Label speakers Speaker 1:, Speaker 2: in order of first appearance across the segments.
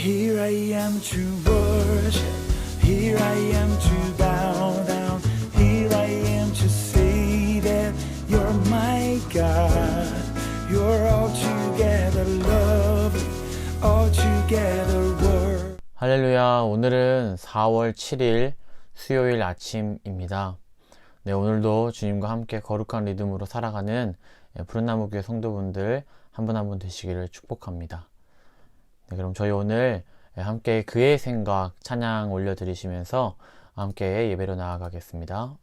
Speaker 1: Here I am to worship, here I am to bow down, here I am to say that you're my God. You're altogether lovely, altogether worthy.
Speaker 2: 할렐루야. 오늘은 4월 7일 수요일 아침입니다. 네, 오늘도 주님과 함께 거룩한 리듬으로 살아가는 푸른나무교회 성도분들 한 분 한 분 되시기를 축복합니다. 네, 그럼 저희 오늘 함께 그의 생각 찬양 올려드리시면서 함께 예배로 나아가겠습니다.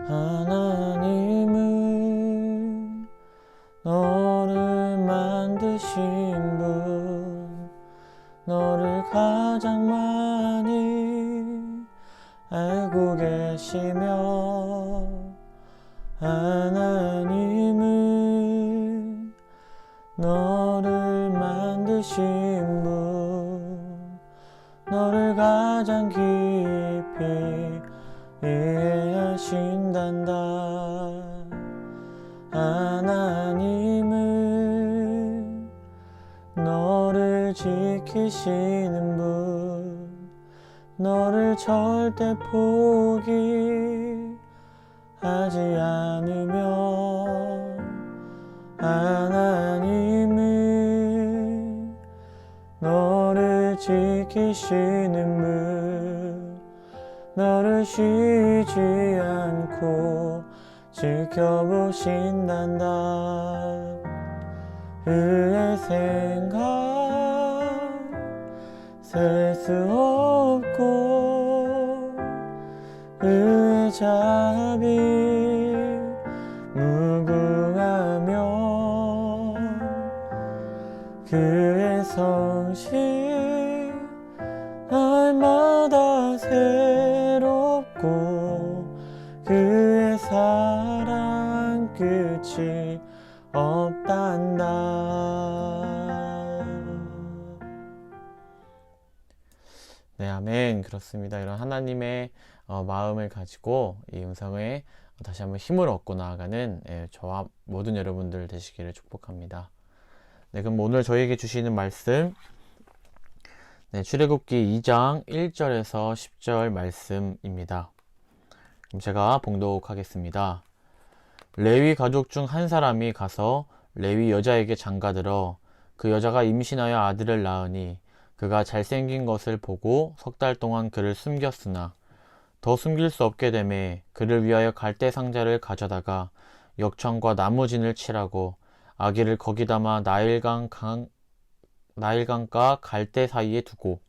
Speaker 2: 하나님은 너를 만드신 분, 너를 가장 많이 알고 계시며, 하나님은 너를 만드신 분, 너를 가장 깊이 이해하신단다. 하나님은 너를 지키시는 분, 너를 절대 포기하지 않으며, 하나님은 너를 지키시는 분, 너를 쉬지 않고 지켜보신단다. 그의 생각 셀 수 없고, 그의 자비 무궁하며, 그의 성실 날마다 새롭고, 그의 사랑 끝이 없단다. 네, 아멘. 그렇습니다. 이런 하나님의 마음을 가지고 이 음성에 다시 한번 힘을 얻고 나아가는 저와 모든 여러분들 되시기를 축복합니다. 네, 그럼 오늘 저에게 주시는 말씀, 출애굽기 2장 1절에서 10절 말씀입니다. 그럼 제가 봉독하겠습니다. 레위 가족 중 한 사람이 가서 레위 여자에게 장가들어 그 여자가 임신하여 아들을 낳으니, 그가 잘생긴 것을 보고 석 달 동안 그를 숨겼으나 더 숨길 수 없게 되매 그를 위하여 갈대 상자를 가져다가 역청과 나무진을 칠하고 아기를 거기 담아 나일강과 갈대 사이에 두고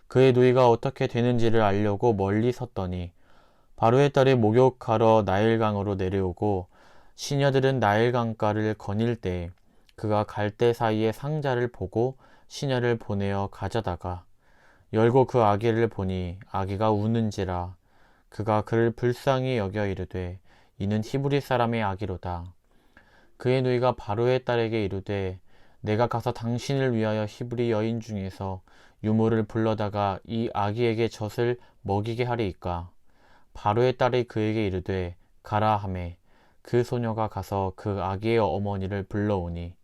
Speaker 2: 그의 누이가 어떻게 되는지를 알려고 멀리 섰더니, 바로의 딸이 목욕하러 나일강으로 내려오고 시녀들은 나일강가를 거닐 때에 그가 갈대 사이에 상자를 보고 시녀를 보내어 가져다가 열고 그 아기를 보니 아기가 우는지라. 그가 그를 불쌍히 여겨 이르되, 이는 히브리 사람의 아기로다. 그의 누이가 바로의 딸에게 이르되, 내가 가서 당신을 위하여 히브리 여인 중에서 유모를 불러다가 이 아기에게 젖을 먹이게 하리이까. 바로의 딸이 그에게 이르되, 가라 하매 그 소녀가 가서 그 아기의 어머니를 불러오니,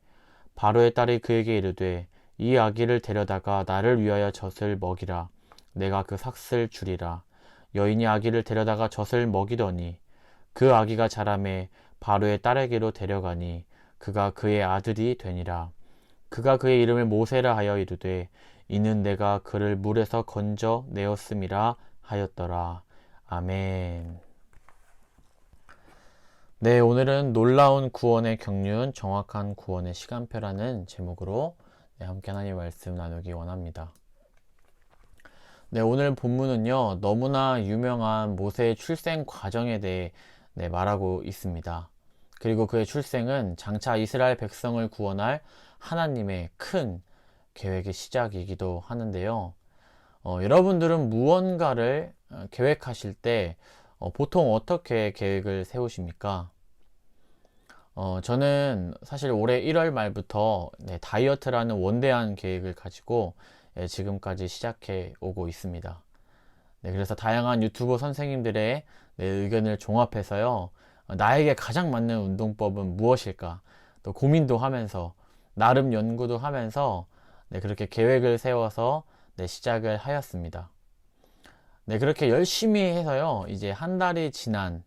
Speaker 2: 바로의 딸이 그에게 이르되, 이 아기를 데려다가 나를 위하여 젖을 먹이라. 내가 그 삭슬 주리라. 여인이 아기를 데려다가 젖을 먹이더니 그 아기가 자라매 바로의 딸에게로 데려가니 그가 그의 아들이 되니라. 그가 그의 이름을 모세라 하여 이르되, 이는 내가 그를 물에서 건져 내었음이라 하였더라. 아멘. 네, 오늘은 놀라운 구원의 경륜, 정확한 구원의 시간표라는 제목으로 함께 하나님의 말씀 나누기 원합니다. 네, 오늘 본문은요, 너무나 유명한 모세의 출생 과정에 대해 말하고 있습니다. 그리고 그의 출생은 장차 이스라엘 백성을 구원할 하나님의 큰 계획의 시작이기도 하는데요. 여러분들은 무언가를 계획하실 때 보통 어떻게 계획을 세우십니까? 저는 사실 올해 1월 말부터 다이어트라는 원대한 계획을 가지고 지금까지 시작해 오고 있습니다. 그래서 다양한 유튜버 선생님들의 의견을 종합해서요, 나에게 가장 맞는 운동법은 무엇일까? 또 고민도 하면서, 나름 연구도 하면서, 그렇게 계획을 세워서 시작을 하였습니다. 그렇게 열심히 해서요, 이제 한 달이 지난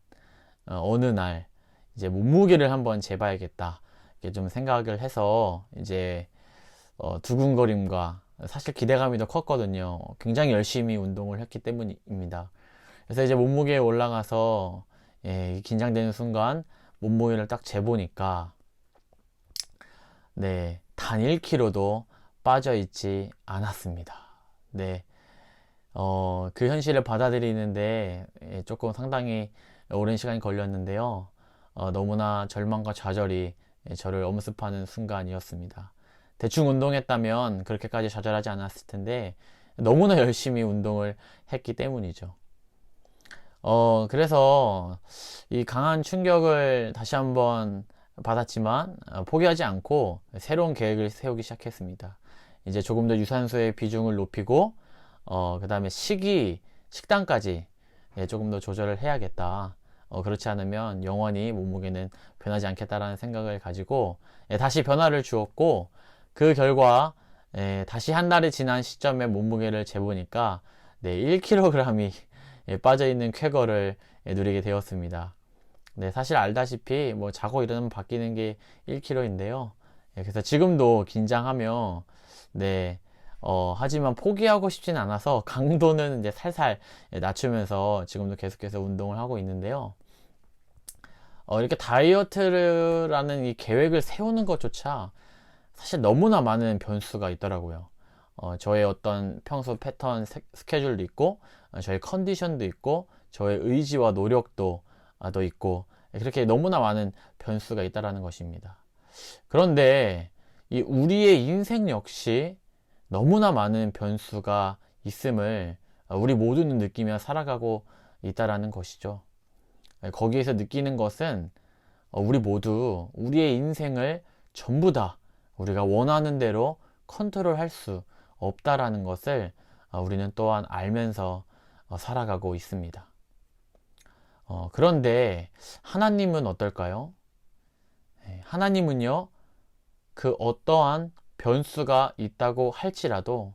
Speaker 2: 어느 날, 이제 몸무게를 한번 재봐야겠다. 이렇게 좀 생각을 해서, 이제 두근거림과 사실 기대감이 더 컸거든요. 굉장히 열심히 운동을 했기 때문입니다. 그래서 이제 몸무게에 올라가서 긴장되는 순간 몸무게를 딱 재보니까 단 1kg도 빠져 있지 않았습니다. 그 현실을 받아들이는데 조금 상당히 오랜 시간이 걸렸는데요. 너무나 절망과 좌절이 저를 엄습하는 순간이었습니다. 대충 운동했다면 그렇게까지 좌절하지 않았을 텐데 너무나 열심히 운동을 했기 때문이죠. 그래서 이 강한 충격을 다시 한번 받았지만 포기하지 않고 새로운 계획을 세우기 시작했습니다. 이제 조금 더 유산소의 비중을 높이고 그 다음에 식단까지 조금 더 조절을 해야겠다. 그렇지 않으면 영원히 몸무게는 변하지 않겠다라는 생각을 가지고 다시 변화를 주었고, 그 결과 다시 한 달이 지난 시점에 몸무게를 재보니까 1kg이 빠져있는 쾌거를 누리게 되었습니다. 사실 알다시피 뭐 자고 일어나면 바뀌는 게 1kg인데요. 그래서 지금도 긴장하며 하지만 포기하고 싶진 않아서 강도는 이제 살살 낮추면서 지금도 계속해서 운동을 하고 있는데요. 이렇게 다이어트라는 이 계획을 세우는 것조차 사실 너무나 많은 변수가 있더라고요. 저의 어떤 평소 패턴 스케줄도 있고, 저의 컨디션도 있고, 저의 의지와 노력도 또 있고, 그렇게 너무나 많은 변수가 있다라는 것입니다. 그런데 이 우리의 인생 역시 너무나 많은 변수가 있음을 우리 모두는 느끼며 살아가고 있다라는 것이죠. 거기에서 느끼는 것은 우리 모두 우리의 인생을 전부 다 우리가 원하는 대로 컨트롤할 수 없다라는 것을 우리는 또한 알면서 살아가고 있습니다. 그런데 하나님은 어떨까요? 하나님은요, 그 어떠한 변수가 있다고 할지라도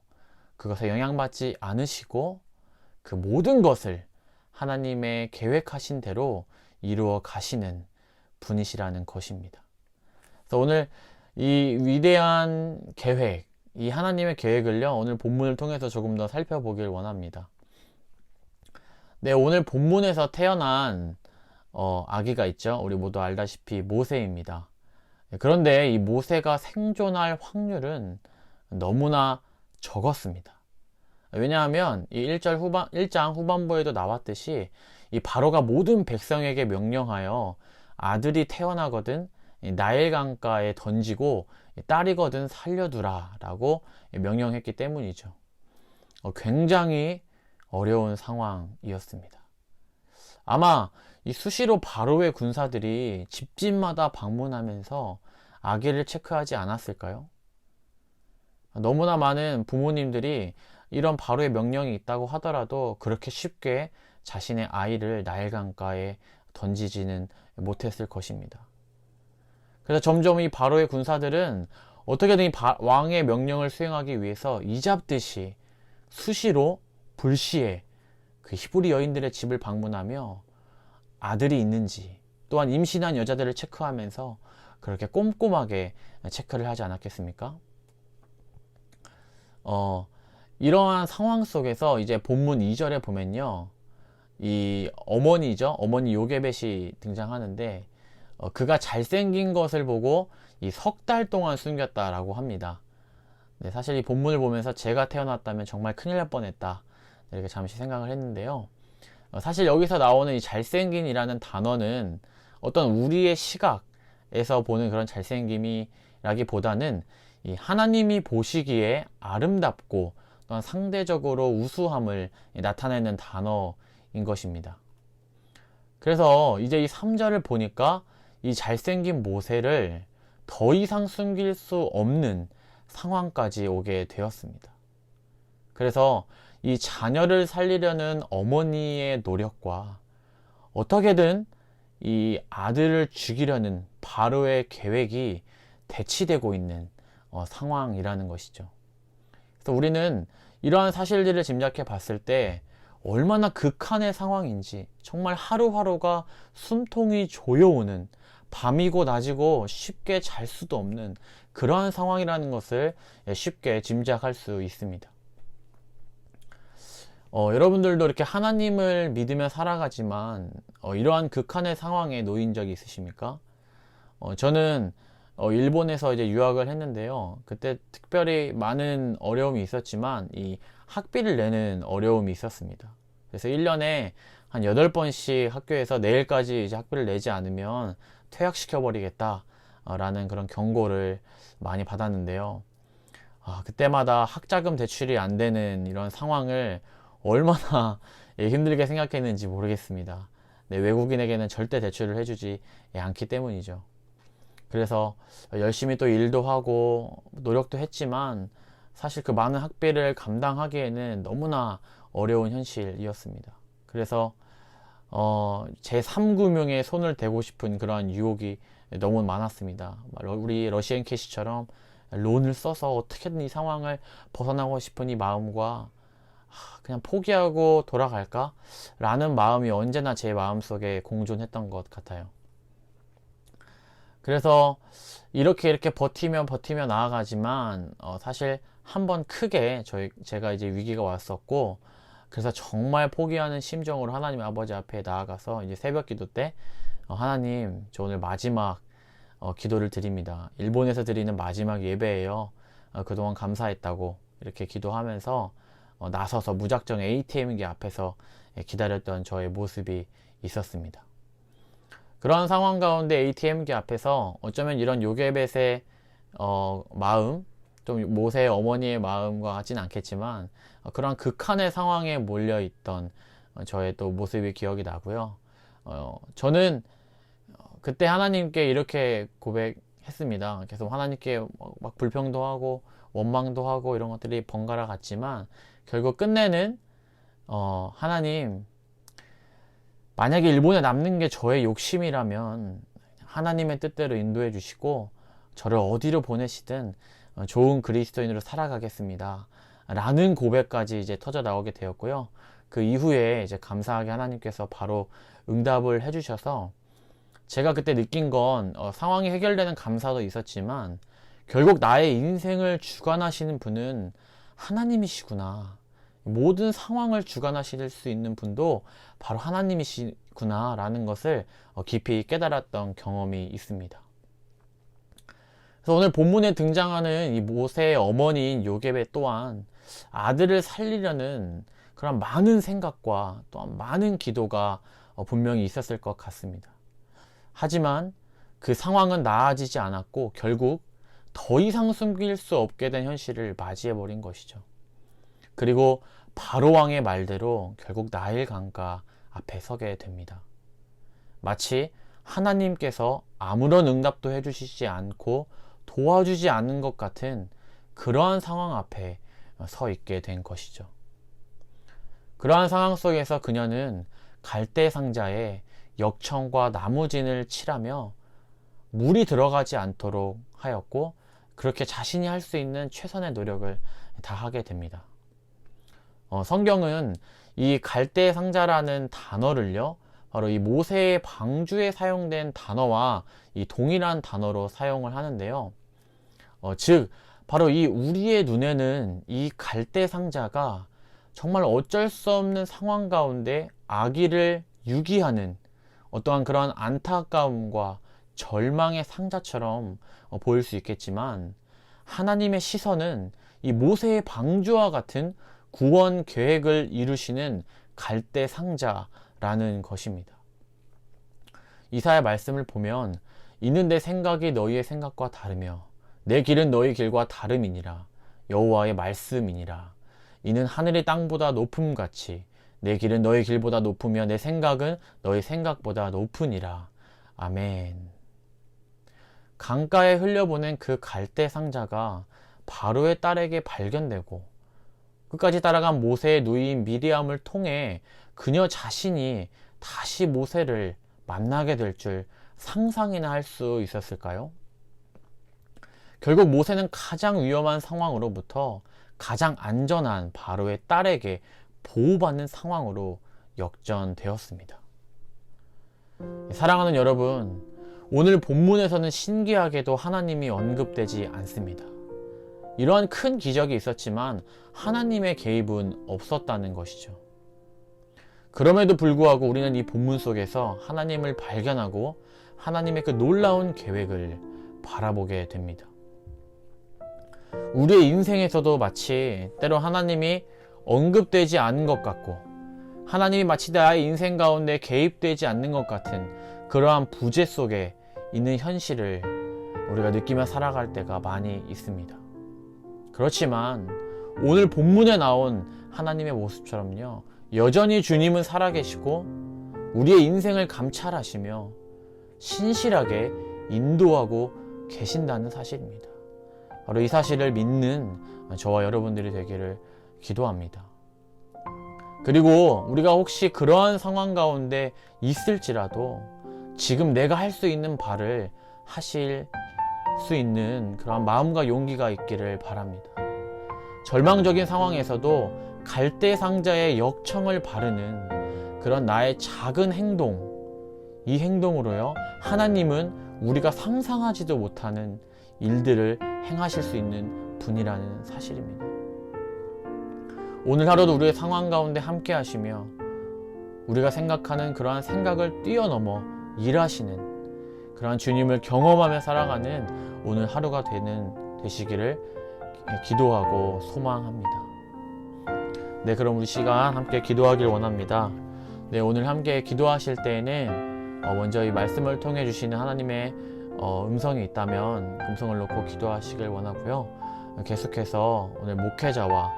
Speaker 2: 그것에 영향받지 않으시고 그 모든 것을 하나님의 계획하신 대로 이루어 가시는 분이시라는 것입니다. 그래서 오늘 이 위대한 계획, 이 하나님의 계획을요, 오늘 본문을 통해서 조금 더 살펴보길 원합니다. 오늘 본문에서 태어난 아기가 있죠. 우리 모두 알다시피 모세입니다. 그런데 이 모세가 생존할 확률은 너무나 적었습니다. 왜냐하면 이 1장 후반부에도 나왔듯이 이 바로가 모든 백성에게 명령하여 아들이 태어나거든 나일강가에 던지고 딸이거든 살려두라 라고 명령했기 때문이죠. 굉장히 어려운 상황이었습니다. 아마 이 수시로 바로의 군사들이 집집마다 방문하면서 아기를 체크하지 않았을까요? 너무나 많은 부모님들이 이런 바로의 명령이 있다고 하더라도 그렇게 쉽게 자신의 아이를 나일강가에 던지지는 못했을 것입니다. 그래서 점점 이 바로의 군사들은 어떻게든 이 왕의 명령을 수행하기 위해서 이잡듯이 수시로 불시에 그 히브리 여인들의 집을 방문하며 아들이 있는지, 또한 임신한 여자들을 체크하면서 그렇게 꼼꼼하게 체크를 하지 않았겠습니까? 이러한 상황 속에서 이제 본문 2절에 보면요, 이 어머니죠, 어머니 요게벳이 등장하는데 그가 잘생긴 것을 보고 이 석 달 동안 숨겼다라고 합니다. 사실 이 본문을 보면서 제가 태어났다면 정말 큰일 날 뻔했다, 이렇게 잠시 생각을 했는데요. 사실 여기서 나오는 이 잘생긴이라는 단어는 어떤 우리의 시각에서 보는 그런 잘생김이라기보다는 이 하나님이 보시기에 아름답고 또한 상대적으로 우수함을 나타내는 단어인 것입니다. 그래서 이제 이 3절을 보니까 이 잘생긴 모세를 더 이상 숨길 수 없는 상황까지 오게 되었습니다. 그래서 이 자녀를 살리려는 어머니의 노력과 어떻게든 이 아들을 죽이려는 바로의 계획이 대치되고 있는 상황이라는 것이죠. 그래서 우리는 이러한 사실들을 짐작해 봤을 때 얼마나 극한의 상황인지, 정말 하루하루가 숨통이 조여오는, 밤이고 낮이고 쉽게 잘 수도 없는 그러한 상황이라는 것을 쉽게 짐작할 수 있습니다. 여러분들도 이렇게 하나님을 믿으며 살아가지만 이러한 극한의 상황에 놓인 적이 있으십니까? 저는 일본에서 이제 유학을 했는데요. 그때 특별히 많은 어려움이 있었지만 이 학비를 내는 어려움이 있었습니다. 그래서 1년에 한 8번씩 학교에서 내일까지 이제 학비를 내지 않으면 퇴학시켜 버리겠다 라는 그런 경고를 많이 받았는데요. 그때마다 학자금 대출이 안 되는 이런 상황을 얼마나 힘들게 생각했는지 모르겠습니다. 네, 외국인에게는 절대 대출을 해주지 않기 때문이죠. 그래서 열심히 또 일도 하고 노력도 했지만 사실 그 많은 학비를 감당하기에는 너무나 어려운 현실이었습니다. 그래서 제 3금융에 손을 대고 싶은 그러한 유혹이 너무 많았습니다. 우리 러시안 캐시처럼 론을 써서 어떻게든 이 상황을 벗어나고 싶은 이 마음과 그냥 포기하고 돌아갈까? 라는 마음이 언제나 제 마음속에 공존했던 것 같아요. 그래서 이렇게 버티며 나아가지만 사실 한번 크게 제가 이제 위기가 왔었고, 그래서 정말 포기하는 심정으로 하나님 아버지 앞에 나아가서 이제 새벽 기도 때 하나님, 저 오늘 마지막 기도를 드립니다. 일본에서 드리는 마지막 예배예요. 그동안 감사했다고 이렇게 기도하면서 나서서 무작정 ATM기 앞에서 기다렸던 저의 모습이 있었습니다. 그런 상황 가운데 ATM기 앞에서 어쩌면 이런 요게벳의 마음, 좀 모세의 어머니의 마음과 같진 않겠지만 그런 극한의 상황에 몰려있던 저의 또 모습이 기억이 나고요. 저는 그때 하나님께 이렇게 고백했습니다. 계속 하나님께 막 불평도 하고 원망도 하고 이런 것들이 번갈아 갔지만 결국 끝내는 하나님, 만약에 일본에 남는 게 저의 욕심이라면 하나님의 뜻대로 인도해 주시고 저를 어디로 보내시든 좋은 그리스도인으로 살아가겠습니다 라는 고백까지 이제 터져 나오게 되었고요. 그 이후에 이제 감사하게 하나님께서 바로 응답을 해 주셔서 제가 그때 느낀 건 상황이 해결되는 감사도 있었지만 결국 나의 인생을 주관하시는 분은 하나님이시구나, 모든 상황을 주관하실 수 있는 분도 바로 하나님이시구나 라는 것을 깊이 깨달았던 경험이 있습니다. 그래서 오늘 본문에 등장하는 이 모세의 어머니인 요게벳 또한 아들을 살리려는 그런 많은 생각과 또한 많은 기도가 분명히 있었을 것 같습니다. 하지만 그 상황은 나아지지 않았고 결국 더 이상 숨길 수 없게 된 현실을 맞이해버린 것이죠. 그리고 바로 왕의 말대로 결국 나일 강가 앞에 서게 됩니다. 마치 하나님께서 아무런 응답도 해주시지 않고 도와주지 않는 것 같은 그러한 상황 앞에 서 있게 된 것이죠. 그러한 상황 속에서 그녀는 갈대 상자에 역청과 나무진을 칠하며 물이 들어가지 않도록 하였고 그렇게 자신이 할 수 있는 최선의 노력을 다하게 됩니다. 성경은 이 갈대 상자라는 단어를요, 바로 이 모세의 방주에 사용된 단어와 이 동일한 단어로 사용을 하는데요. 즉 바로 이 우리의 눈에는 이 갈대 상자가 정말 어쩔 수 없는 상황 가운데 아기를 유기하는 어떠한 그런 안타까움과 절망의 상자처럼 보일 수 있겠지만 하나님의 시선은 이 모세의 방주와 같은 구원 계획을 이루시는 갈대 상자라는 것입니다. 이사야 말씀을 보면 이는 내 생각이 너희의 생각과 다르며 내 길은 너희 길과 다름이니라. 여호와의 말씀이니라. 이는 하늘이 땅보다 높음같이 내 길은 너희 길보다 높으며 내 생각은 너희 생각보다 높으니라. 아멘. 강가에 흘려보낸 그 갈대 상자가 바로의 딸에게 발견되고 끝까지 따라간 모세의 누이인 미리암을 통해 그녀 자신이 다시 모세를 만나게 될 줄 상상이나 할 수 있었을까요? 결국 모세는 가장 위험한 상황으로부터 가장 안전한 바로의 딸에게 보호받는 상황으로 역전되었습니다. 사랑하는 여러분, 오늘 본문에서는 신기하게도 하나님이 언급되지 않습니다. 이러한 큰 기적이 있었지만 하나님의 개입은 없었다는 것이죠. 그럼에도 불구하고 우리는 이 본문 속에서 하나님을 발견하고 하나님의 그 놀라운 계획을 바라보게 됩니다. 우리의 인생에서도 마치 때로 하나님이 언급되지 않은 것 같고 하나님이 마치 나의 인생 가운데 개입되지 않는 것 같은 그러한 부재 속에 있는 현실을 우리가 느끼며 살아갈 때가 많이 있습니다. 그렇지만 오늘 본문에 나온 하나님의 모습처럼요, 여전히 주님은 살아계시고 우리의 인생을 감찰하시며 신실하게 인도하고 계신다는 사실입니다. 바로 이 사실을 믿는 저와 여러분들이 되기를 기도합니다. 그리고 우리가 혹시 그러한 상황 가운데 있을지라도 지금 내가 할 수 있는 바를 하실 수 있는 그런 마음과 용기가 있기를 바랍니다. 절망적인 상황에서도 갈대 상자의 역청을 바르는 그런 나의 작은 행동, 이 행동으로요, 하나님은 우리가 상상하지도 못하는 일들을 행하실 수 있는 분이라는 사실입니다. 오늘 하루도 우리의 상황 가운데 함께 하시며 우리가 생각하는 그러한 생각을 뛰어넘어 일하시는 그러한 주님을 경험하며 살아가는 오늘 하루가 되시기를 기도하고 소망합니다. 네, 그럼 우리 시간 함께 기도하길 원합니다. 네, 오늘 함께 기도하실 때에는 먼저 이 말씀을 통해 주시는 하나님의 음성이 있다면 음성을 놓고 기도하시길 원하고요. 계속해서 오늘 목회자와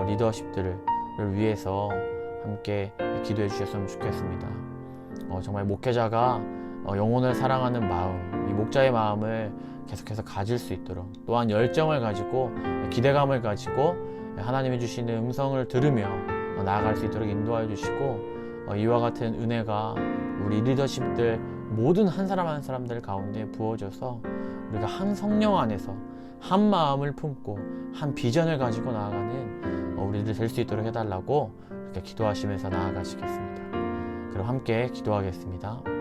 Speaker 2: 리더십들을 위해서 함께 기도해 주셨으면 좋겠습니다. 정말 목회자가 영혼을 사랑하는 마음, 이 목자의 마음을 계속해서 가질 수 있도록, 또한 열정을 가지고 기대감을 가지고 하나님이 주시는 음성을 들으며 나아갈 수 있도록 인도하여 주시고, 이와 같은 은혜가 우리 리더십들 모든 한 사람 한 사람들 가운데 부어져서 우리가 한 성령 안에서 한 마음을 품고 한 비전을 가지고 나아가는 우리들 될 수 있도록 해달라고 이렇게 기도하시면서 나아가시겠습니다. 그럼 함께 기도하겠습니다.